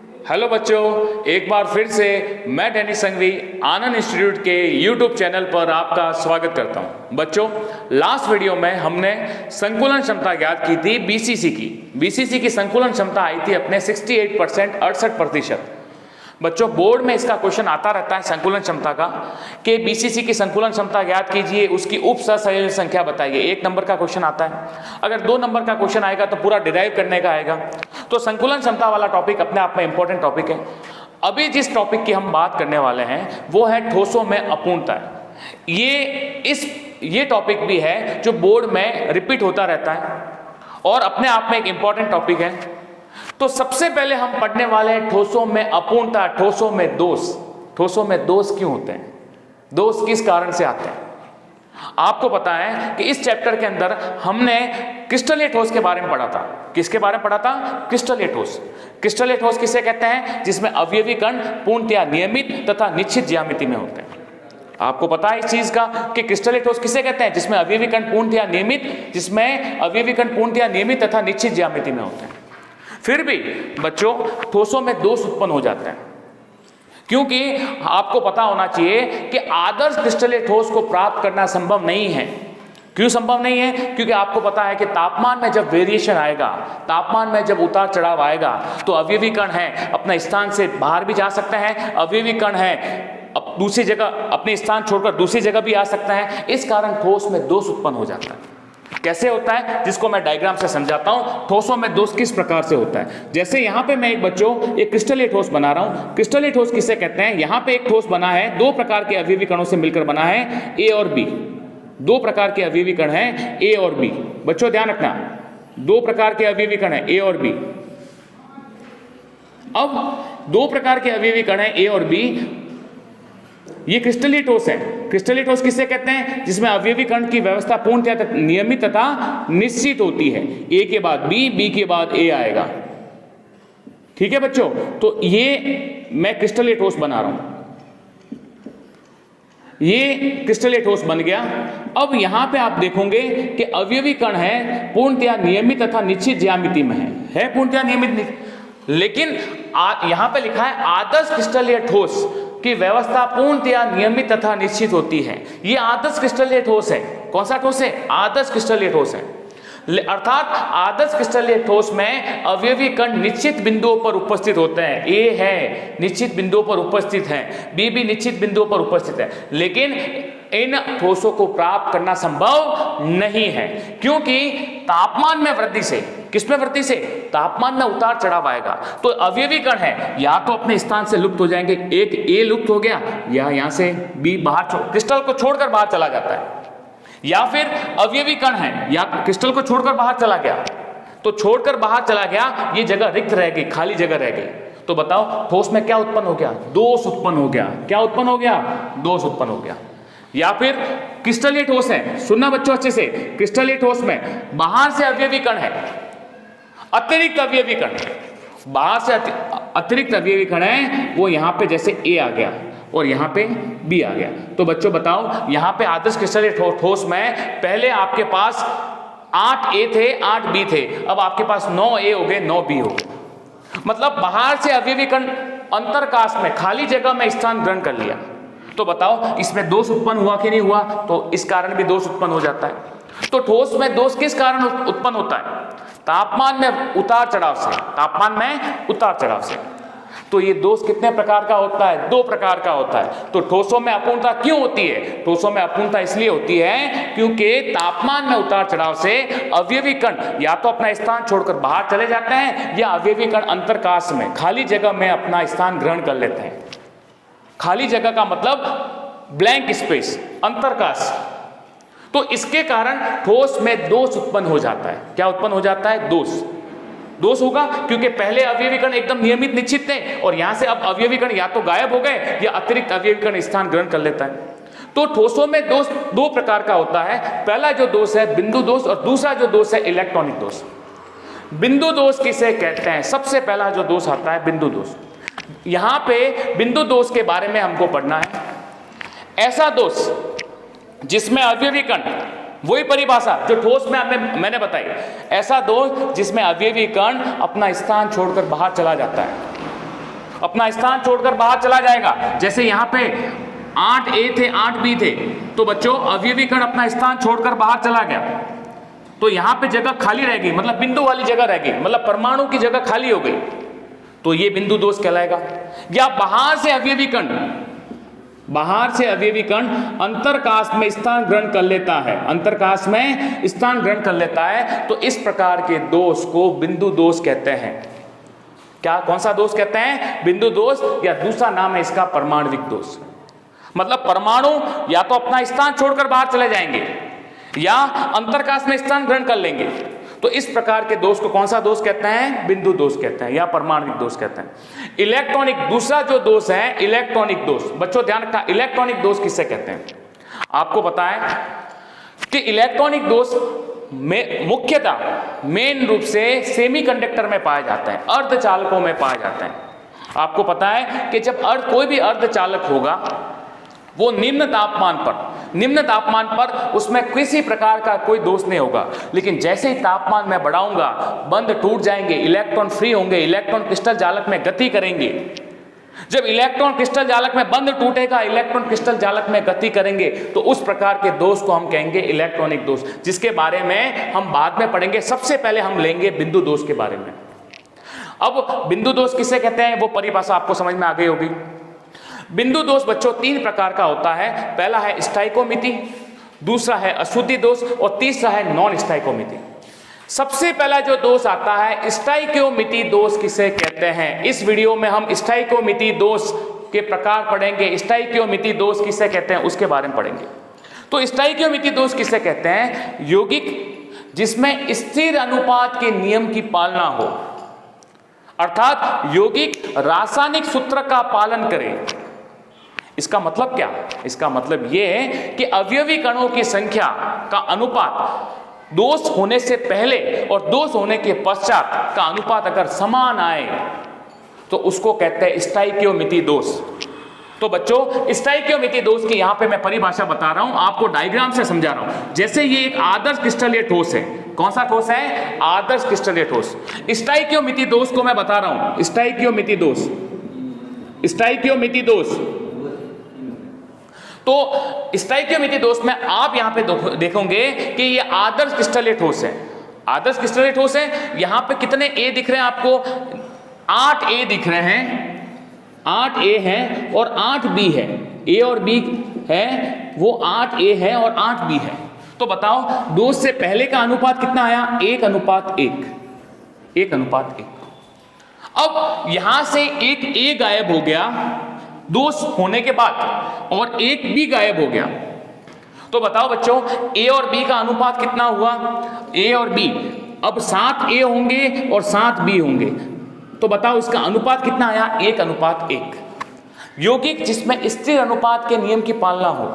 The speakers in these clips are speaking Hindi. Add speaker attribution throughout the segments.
Speaker 1: हेलो बच्चों, एक बार फिर से मैं डेनिस संघवी आनंद इंस्टीट्यूट के यूट्यूब चैनल पर आपका स्वागत करता हूं। बच्चों, लास्ट वीडियो में हमने संकुलन क्षमता ज्ञात की थी बीसीसी की संकुलन क्षमता आई थी अपने 68%, 68%। बच्चों, बोर्ड में इसका क्वेश्चन आता रहता है संकुलन क्षमता का कि बीसीसी की संकुलन क्षमता ज्ञात कीजिए, उसकी उप सहसंयोजक संख्या बताइए। 1 नंबर का क्वेश्चन आता है। अगर 2 नंबर का क्वेश्चन आएगा तो पूरा डिराइव करने का आएगा। तो संकुलन क्षमता वाला टॉपिक अपने आप में इंपॉर्टेंट टॉपिक है। अभी जिस टॉपिक की हम बात करने वाले हैं वो है ठोसों में अपूर्णता। ये टॉपिक भी है जो बोर्ड में रिपीट होता रहता है और अपने आप में एक इंपॉर्टेंट टॉपिक है। तो सबसे पहले हम पढ़ने वाले हैं ठोसों में अपूर्णता, ठोसों में दोष। ठोसों में दोष क्यों होते हैं, दोष किस कारण से आते हैं। आपको पता है कि इस चैप्टर के अंदर हमने क्रिस्टलीय ठोस के बारे में पढ़ा था। किसके बारे में पढ़ा था? क्रिस्टलीय ठोस। क्रिस्टलीय ठोस किसे कहते हैं? जिसमें अवयवी कण पूर्णतया नियमित तथा निश्चित ज्यामिति में होते हैं। आपको पता है इस चीज का कि क्रिस्टलीय ठोस किसे कहते हैं? जिसमें अवयवी कण पूर्णतया नियमित तथा निश्चित ज्यामिति में होते हैं। फिर भी बच्चों, ठोसों में दोष उत्पन्न हो जाते हैं, क्योंकि आपको पता होना चाहिए कि आदर्श क्रिस्टलीय ठोस को प्राप्त करना संभव नहीं है। क्यों संभव नहीं है? क्योंकि आपको पता है कि तापमान में जब वेरिएशन आएगा, तापमान में जब उतार चढ़ाव आएगा, तो अवयवी कण है अपना स्थान से बाहर भी जा सकते हैं, अवयवी कण है अब दूसरी जगह अपने स्थान छोड़कर दूसरी जगह भी आ सकता है। इस कारण ठोस में दोष उत्पन्न हो जाता है। कैसे होता है, जिसको मैं डायग्राम से समझाता हूं। ठोसों में दोष किस प्रकार से होता है। जैसे यहां पे मैं एक क्रिस्टलीय ठोस बना रहा हूं। क्रिस्टलीय ठोस किसे कहते हैं? यहां पे एक ठोस बना है, 2 प्रकार के अवयवी कणों से मिलकर बना है, ए और बी। 2 प्रकार के अवयवी कण हैं, ए और बी। बच्चों ध्यान रखना, 2 प्रकार के अवयवी कण हैं, ए और बी। अब 2 प्रकार के अवयवी कण हैं, ए और बी। ये क्रिस्टलीय ठोस है। क्रिस्टलीय ठोस किसे कहते हैं? जिसमें अवयवी कण की व्यवस्था पूर्णतः नियमित तथा निश्चित होती है। ए के बाद बी, बी के बाद ए आएगा। ठीक है बच्चों, तो ये मैं क्रिस्टलीय ठोस बना रहा हूं। ये क्रिस्टलीय ठोस बन गया। अब यहां पे आप देखोगे कि अवयवी कण है पूर्णतः नियमित तथा निश्चित ज्यामिति में है पूर्णतः नियमित, लेकिन यहां पे लिखा है आदर्श क्रिस्टलीय ठोस की व्यवस्था पूर्णतया नियमित तथा निश्चित होती है। यह आदर्श क्रिस्टलीय ठोस है। कौन सा ठोस है? आदर्श क्रिस्टलीय ठोस है। अर्थात आदर्श क्रिस्टलीय ठोस में अवयवी कण निश्चित बिंदुओं पर उपस्थित होते हैं। ए है निश्चित बिंदुओं पर उपस्थित है, बी भी निश्चित बिंदुओं पर उपस्थित है, लेकिन इन ठोसों को प्राप्त करना संभव नहीं है, क्योंकि तापमान में वृद्धि से, किसमें वृद्धि से? तापमान में उतार चढ़ाव आएगा तो अवयवी कण है या तो अपने स्थान से लुप्त हो जाएंगे। एक ए लुप्त हो गया, या यहां से बी बाहर क्रिस्टल को छोड़कर बाहर चला जाता है, या फिर अवयवी कण है या क्रिस्टल को छोड़कर बाहर चला गया, तो छोड़कर बाहर चला गया, ये जगह रिक्त रह गई, खाली जगह रह गई। तो बताओ ठोस में क्या उत्पन्न हो गया? दोष उत्पन्न हो गया। क्या उत्पन्न हो गया? दोष उत्पन्न हो गया। या फिर क्रिस्टलीय ठोस है, सुनना बच्चों अच्छे से, क्रिस्टलीय ठोस में बाहर से अवयवी कण है, अतिरिक्त अवयवी कण, बाहर से अतिरिक्त अवयवी कण है, वो यहां पे जैसे ए आ गया और यहां पे बी आ गया। तो बच्चों बताओ, यहां पे आदर्श क्रिस्टलीय ठोस में पहले आपके पास 8 ए थे, 8 बी थे, अब आपके पास 9 ए हो गए, 9 बी हो गए। मतलब बाहर से अवयवी कण अंतरकाश में खाली जगह में स्थान ग्रहण कर लिया। तो बताओ इसमें दोष उत्पन्न हुआ कि नहीं हुआ? तो इस कारण भी दोष उत्पन्न हो जाता है। तो ठोस में दोष किस कारण उत्पन्न होता है? तापमान में उतार चढ़ाव से, तापमान में उतार चढ़ाव से। तो ये दोष कितने प्रकार का होता है? 2 प्रकार का होता है। तो ठोसों में अपूर्णता क्यों होती है? ठोसों में अपूर्णता इसलिए होती है क्योंकि तापमान में उतार चढ़ाव से अवयवी कण या तो अपना स्थान छोड़कर बाहर चले जाते हैं, या अवयवी कण अंतरकाश में खाली जगह में अपना स्थान ग्रहण कर लेते हैं। खाली जगह का मतलब ब्लैंक स्पेस, अंतरकाश। तो इसके कारण ठोस में दोष उत्पन्न हो जाता है। क्या उत्पन्न हो जाता है? दोष होगा, क्योंकि पहले अवयवी कण एकदम नियमित निश्चित थे और यहां से अब अवयवी कण या तो गायब हो गए या अतिरिक्त अवयवी कण स्थान ग्रहण कर लेता है। तो ठोसों में दोष 2 प्रकार का होता है। पहला जो दोष है बिंदु दोष और दूसरा जो दोष है इलेक्ट्रॉनिक दोष। बिंदु दोष किसे कहते हैं? सबसे पहला जो दोष आता है बिंदु दोष। यहां पे बिंदु दोष के बारे में हमको पढ़ना है। ऐसा दोष जिसमें अवयवी कण, वही परिभाषा जो ठोस में मैंने बताई, ऐसा दोष जिसमें अवयवी कण अपना स्थान छोड़कर बाहर चला जाता है। अपना स्थान छोड़कर बाहर चला जाएगा। जैसे यहाँ पे 8A थे 8B थे, तो बच्चों अवयवी कण अपना स्थान छोड़कर बाहर चला गया, तो यहाँ पे जगह खाली रह गई, मतलब बिंदु वाली जगह रह गई, मतलब परमाणु की जगह खाली हो गई, तो ये बिंदु दोष कहलाएगा। या बाहर से अवयवी कण अंतरकाश में स्थान ग्रहण कर लेता है, अंतरकाश में स्थान ग्रहण कर लेता है, तो इस प्रकार के दोष को बिंदु दोष कहते हैं। क्या, कौन सा दोष कहते हैं? बिंदु दोष, या दूसरा नाम है इसका परमाणविक दोष। मतलब परमाणु या तो अपना स्थान छोड़कर बाहर चले जाएंगे या अंतरकाश में स्थान ग्रहण कर लेंगे, तो इस प्रकार के दोष को कौन सा दोष कहते हैं? बिंदु दोष कहते हैं या परमाणविक दोष कहते हैं। इलेक्ट्रॉनिक, दूसरा जो दोष है इलेक्ट्रॉनिक दोष। बच्चों ध्यान रखना, इलेक्ट्रॉनिक दोष किससे कहते हैं? आपको पता है कि इलेक्ट्रॉनिक दोष में मुख्यतः मेन रूप से सेमीकंडक्टर में पाए जाते हैं, अर्धचालकों में पाए जाते हैं। आपको पता है कि जब कोई भी अर्धचालक होगा वो निम्न तापमान पर उसमें किसी प्रकार का कोई दोष नहीं होगा, लेकिन जैसे ही तापमान मैं बढ़ाऊंगा बंध टूट जाएंगे, इलेक्ट्रॉन फ्री होंगे, इलेक्ट्रॉन क्रिस्टल जालक में गति करेंगे। जब इलेक्ट्रॉन क्रिस्टल जालक में बंध टूटेगा, इलेक्ट्रॉन क्रिस्टल जालक में गति करेंगे, तो उस प्रकार के दोष को हम कहेंगे इलेक्ट्रॉनिक दोष, जिसके बारे में हम बाद में पढ़ेंगे। सबसे पहले हम लेंगे बिंदु दोष के बारे में। अब बिंदु दोष किसे कहते हैं वो परिभाषा आपको समझ में आ गई होगी। बिंदु दोष बच्चों 3 प्रकार का होता है। पहला है स्टाइकोमिति, दूसरा है अशुद्धि दोष और तीसरा है नॉन स्टाइकोमिति। सबसे पहला जो दोष आता है स्टाइकोमिति दोष किसे कहते हैं। इस वीडियो में हम स्टाइकोमिति दोष के प्रकार पढ़ेंगे, स्टाइकोमिति दोष किसे कहते हैं उसके बारे में पढ़ेंगे। तो स्टाइकोमिति दोष किसे कहते हैं? यौगिक जिसमें स्थिर अनुपात के नियम की पालना हो, अर्थात यौगिक रासायनिक सूत्र का पालन करे। इसका मतलब क्या? इसका मतलब यह है कि अवयवी कणों की संख्या का अनुपात दोष होने से पहले और दोष होने के पश्चात का अनुपात अगर समान आए तो उसको कहते हैं स्टाइकियोमिति दोष। तो बच्चों स्टाइकियोमिति दोष की यहां पे मैं परिभाषा बता रहा हूं, आपको डायग्राम से समझा रहा हूं। जैसे ये एक आदर्श क्रिस्टलीय ठोस है। कौन सा ठोस है? आदर्श क्रिस्टलीय ठोस। स्टाइकियोमिति दोष को मैं बता रहा हूं, स्टाइकियोमिति दोष, स्टाइकियोमिति दोष। तो स्टाइकियोमिति दोष में आप यहां पे देखोगे कि ये आदर्श क्रिस्टलीय ठोस है, आदर्श क्रिस्टलीय ठोस है। यहां पे कितने ए दिख रहे हैं आपको? 8 ए दिख रहे हैं, 8 ए है और 8 बी है। ए और बी है वो 8 ए है और 8 बी है। तो बताओ दोष से पहले का अनुपात कितना आया? 1:1, 1:1। अब यहां से एक ए गायब हो गया दोष होने के बाद और एक बी गायब हो गया। तो बताओ बच्चों ए और बी का अनुपात कितना हुआ? ए और बी, अब 7 ए होंगे और 7 बी होंगे, तो बताओ इसका अनुपात कितना आया? 1:1। यौगिक जिसमें स्थिर अनुपात के नियम की पालना हो,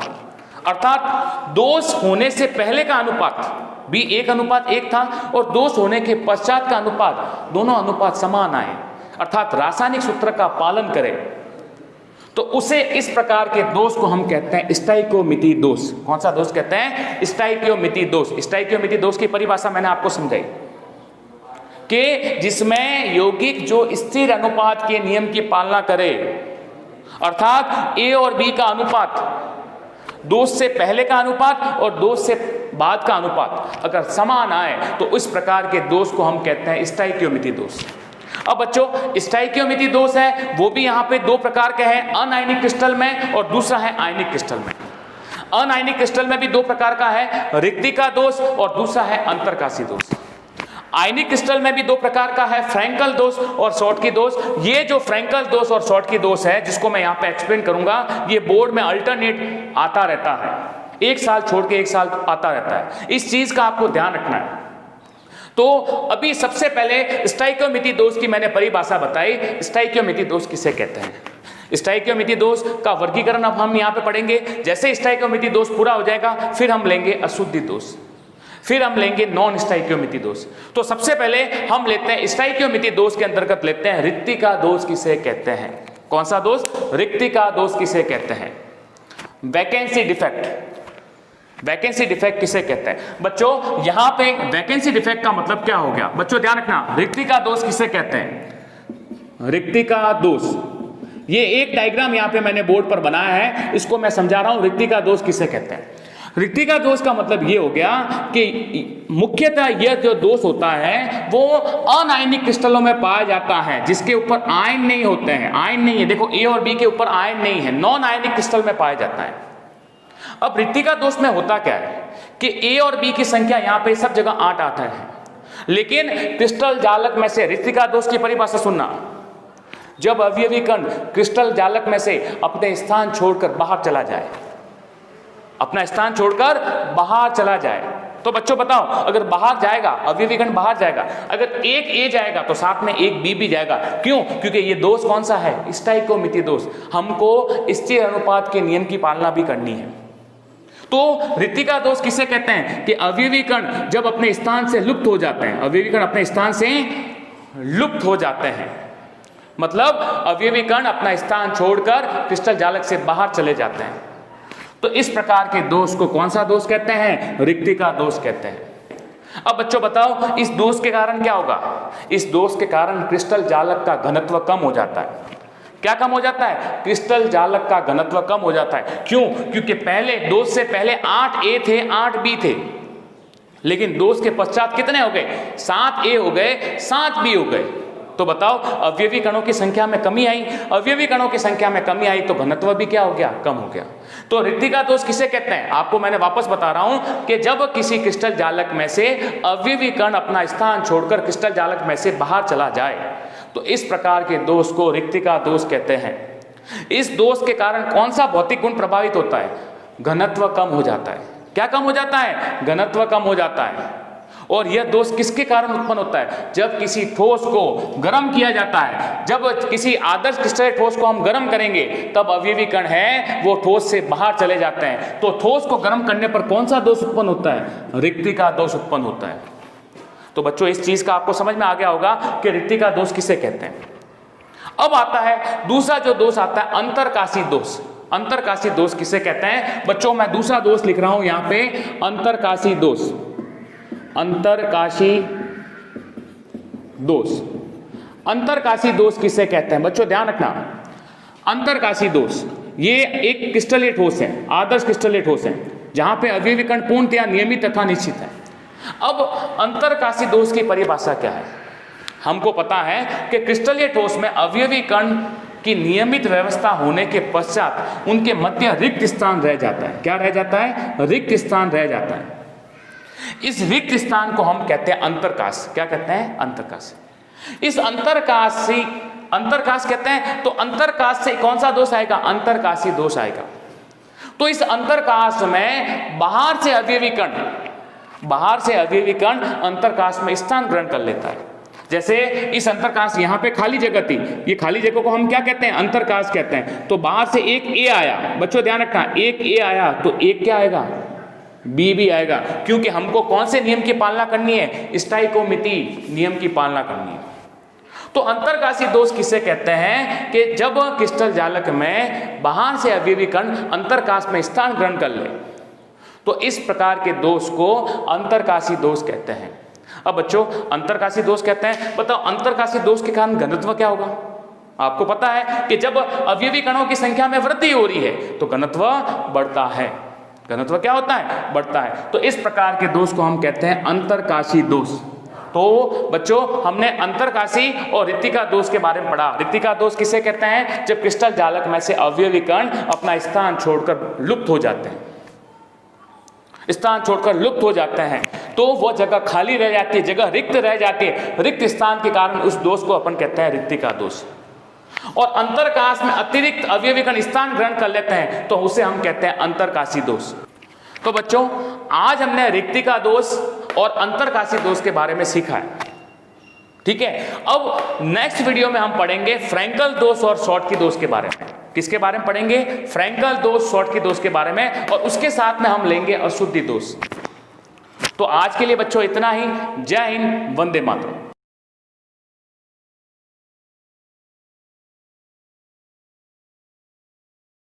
Speaker 1: अर्थात दोष होने से पहले का अनुपात भी 1:1 था और दोष होने के पश्चात का अनुपात, दोनों अनुपात समान आए, अर्थात रासायनिक सूत्र का पालन करे, तो उसे इस प्रकार के दोष को हम कहते हैं स्टाइकियोमिति दोष। कौन सा दोष कहते हैं? स्टाइकियोमिति दोष। स्टाइकियोमिति दोष की परिभाषा मैंने आपको समझाई कि जिसमें यौगिक जो स्थिर अनुपात के नियम की पालना करे, अर्थात ए और बी का अनुपात, दोष से पहले का अनुपात और दोष से बाद का अनुपात अगर समान आए तो इस प्रकार के दोष को हम कहते हैं स्टाइकियोमिति दोष। अब बच्चों स्टाइकियोमिति दोष है वो भी यहाँ पे 2 प्रकार के हैं, अनायनिक क्रिस्टल में और दूसरा है आयनिक क्रिस्टल में। अनायनिक क्रिस्टल में भी 2 प्रकार का है, रिक्तिका दोष और दूसरा है अंतरकाशी दोष। आयनिक क्रिस्टल में भी 2 प्रकार का है, फ्रैंकल दोष और शॉर्टकी दोष। ये जो फ्रैंकल दोष और शॉर्टकी दोष है जिसको मैं यहाँ पे एक्सप्लेन करूंगा, ये बोर्ड में अल्टरनेट आता रहता है, एक साल छोड़ के एक साल आता रहता है, इस चीज का आपको ध्यान रखना है। तो अभी सबसे पहले स्टाइकियोमिति दोष की मैंने परिभाषा बताई। स्टाइकियोमिति दोष किसे कहते हैं? स्टाइकियोमिति दोष का वर्गीकरण अब हम यहाँ पे पढ़ेंगे। जैसे स्टाइकियोमिति दोष पूरा हो जाएगा फिर हम लेंगे अशुद्धि दोष, फिर हम लेंगे नॉन स्टाइकियोमिति दोष। तो सबसे पहले हम लेते हैं स्टाइकियोमिति दोष के अंतर्गत लेते हैं रिक्तिका दोष किसे कहते हैं। कौन सा दोष? रिक्तिका दोष किसे कहते हैं? Vacancy defect. वैकेंसी डिफेक्ट किसे कहते हैं? बच्चों यहां पे वैकेंसी डिफेक्ट का मतलब क्या हो गया? बच्चों ध्यान रखना, रिक्तिका दोष किसे कहते हैं? रिक्तिका दोष ये एक डायग्राम यहाँ पे मैंने बोर्ड पर बनाया है, इसको मैं समझा रहा हूं रिक्तिका दोष किसे कहते हैं। रिक्तिका दोष का मतलब ये हो गया कि मुख्यतः यह जो दोष होता है वो अनायनिक क्रिस्टलों में पाया जाता है, जिसके ऊपर आयन नहीं होते हैं। आयन नहीं है, देखो ए और बी के ऊपर आयन नहीं है, नॉन आयनिक क्रिस्टल में पाया जाता है। अब रिक्तिका दोष में होता क्या है कि ए और बी की संख्या यहाँ पे सब जगह 8 आता है, लेकिन क्रिस्टल जालक में से रिक्तिका दोष की परिभाषा सुनना, जब अवयवी कण क्रिस्टल जालक में से अपने स्थान छोड़कर बाहर चला जाए, अपना स्थान छोड़कर बाहर चला जाए, तो बच्चों बताओ, अगर बाहर जाएगा अवयवी कण बाहर जाएगा, अगर एक ए जाएगा तो साथ में एक बी भी जाएगा। क्यों? क्योंकि ये दोष कौन सा है? स्टाइकोमिति दोष। हमको स्थिर अनुपात के नियम की पालना भी करनी है। तो रिक्तिका दोष किसे कहते हैं कि अवयवी कण जब अपने स्थान से लुप्त हो जाते हैं, अवयवी कण अपने स्थान से लुप्त हो जाते हैं, मतलब अवयवी कण अपना स्थान छोड़कर क्रिस्टल जालक से बाहर चले जाते हैं, तो इस प्रकार के दोष को कौन सा दोष कहते हैं? रिक्तिका दोष कहते हैं। अब बच्चों बताओ, इस दोष के कारण क्या होगा? इस दोष के कारण क्रिस्टल जालक का घनत्व कम हो जाता है। क्या कम हो जाता है? क्रिस्टल जालक का घनत्व कम हो जाता है। क्यों? क्योंकि पहले दोष से पहले 8 ए थे, 8 बी थे, लेकिन दोष के पश्चात कितने हो गए? 7 ए हो गए, 7 बी हो गए। तो बताओ, अवयवी कणों की संख्या में कमी आई, अवयवी कणों की संख्या में कमी आई तो घनत्व भी क्या हो गया? कम हो गया। तो रिक्तिका दोष किसे कहते हैं? आपको मैंने वापस बता रहा हूं कि जब किसी क्रिस्टल जालक में से अवयवी कण अपना स्थान छोड़कर क्रिस्टल जालक में से बाहर चला जाए, तो इस प्रकार के दोष को रिक्तिका दोष कहते हैं। इस दोष के कारण कौन सा भौतिक गुण प्रभावित होता है? घनत्व कम हो जाता है। क्या कम हो जाता है? घनत्व कम हो जाता है। और यह दोष किसके कारण उत्पन्न होता है? जब किसी ठोस को गर्म किया जाता है, जब किसी आदर्श क्रिस्टल ठोस को हम गर्म करेंगे, तब अवयवी कण है वो ठोस से बाहर चले जाते हैं। तो ठोस को गर्म करने पर कौन सा दोष उत्पन्न होता है? रिक्तिका दोष उत्पन्न होता है। तो बच्चों, इस चीज का आपको समझ में आ गया होगा कि रिक्तिका दोष किसे कहते हैं। अब आता है दूसरा जो दोष आता है, अंतरकाशी दोष। अंतरकाशी दोष किसे कहते हैं? बच्चों, मैं दूसरा दोष लिख रहा हूं यहां पे, अंतरकाशी दोष। अंतरकाशी दोष, अंतरकाशी दोष किसे कहते हैं? बच्चों ध्यान रखना, अंतरकाशी दोष ये एक क्रिस्टलीय ठोस है, आदर्श क्रिस्टलीय ठोस है, जहां पे अवयवी कण पूर्णतया नियमित तथा निश्चित है। अब अंतरकाशी दोष की परिभाषा क्या है? हमको पता है कि क्रिस्टलीय ठोस में अवयवी कण की नियमित व्यवस्था होने के पश्चात उनके मध्य रिक्त स्थान रह जाता है। क्या रह जाता है? रिक्त स्थान रह जाता है। इस रिक्त स्थान को हम कहते हैं अंतरकाश। क्या कहते हैं? अंतरकाश। इस अंतरकाश कहते हैं। तो अंतरकाश से कौन सा दोष आएगा? अंतरकाशी दोष आएगा। तो इस अंतरकाश में बाहर से अवयवी कण अंतरकाश में स्थान ग्रहण कर लेता है। जैसे इस अंतरकाश, यहाँ पे खाली जगह थी, ये खाली जगह को हम क्या कहते हैं? अंतरकाश कहते हैं। तो बाहर से एक ए आया, बच्चों ध्यान रखना, एक ए आया तो एक क्या आएगा? बी भी आएगा, क्योंकि हमको कौन से नियम की पालना करनी है? स्टाइकोमिति नियम की पालना करनी है। तो अंतरकाशी दोष किसे कहते हैं? कि जब क्रिस्टल जालक में बाहर से अवयवी कण अंतरकाश में स्थान ग्रहण कर ले, तो इस प्रकार के दोष को अंतरकाशी दोष कहते हैं। अब बच्चों, अंतरकाशी दोष कहते हैं, बताओ अंतरकाशी दोष के कारण घनत्व क्या होगा? आपको पता है कि जब अवयवी कणों की संख्या में वृद्धि हो रही है तो घनत्व बढ़ता है। घनत्व क्या होता है? बढ़ता है। तो इस प्रकार के दोष को हम कहते हैं अंतरकाशी दोष। तो बच्चों, हमने अंतरकाशी और रिक्तिका दोष के बारे में पढ़ा। रिक्तिका दोष किसे कहते हैं? जब क्रिस्टल जालक में से अवयवी कण अपना स्थान छोड़कर लुप्त हो जाते हैं, स्थान छोड़कर लुप्त हो जाते हैं, तो वो जगह खाली रह जाती है, जगह रिक्त रह जाती है। रिक्त स्थान के कारण उस दोष को अपन कहते हैं रिक्तिका दोष। और अंतरकाश में अतिरिक्त अवयवी कण स्थान ग्रहण कर लेते हैं तो उसे हम कहते हैं अंतरकाशी दोष। तो बच्चों, आज हमने रिक्तिका दोष और अंतरकाशी दोष के बारे में सीखा है। ठीक है, अब नेक्स्ट वीडियो में हम पढ़ेंगे फ्रैंकल दोष और शॉर्टकी दोष के बारे में। किसके बारे में पढ़ेंगे? फ्रैंकल दोष, शॉर्टकी दोष के बारे में, और उसके साथ में हम लेंगे अशुद्धि दोष। तो आज के लिए बच्चों इतना ही। जय हिंद, वंदे मातरम।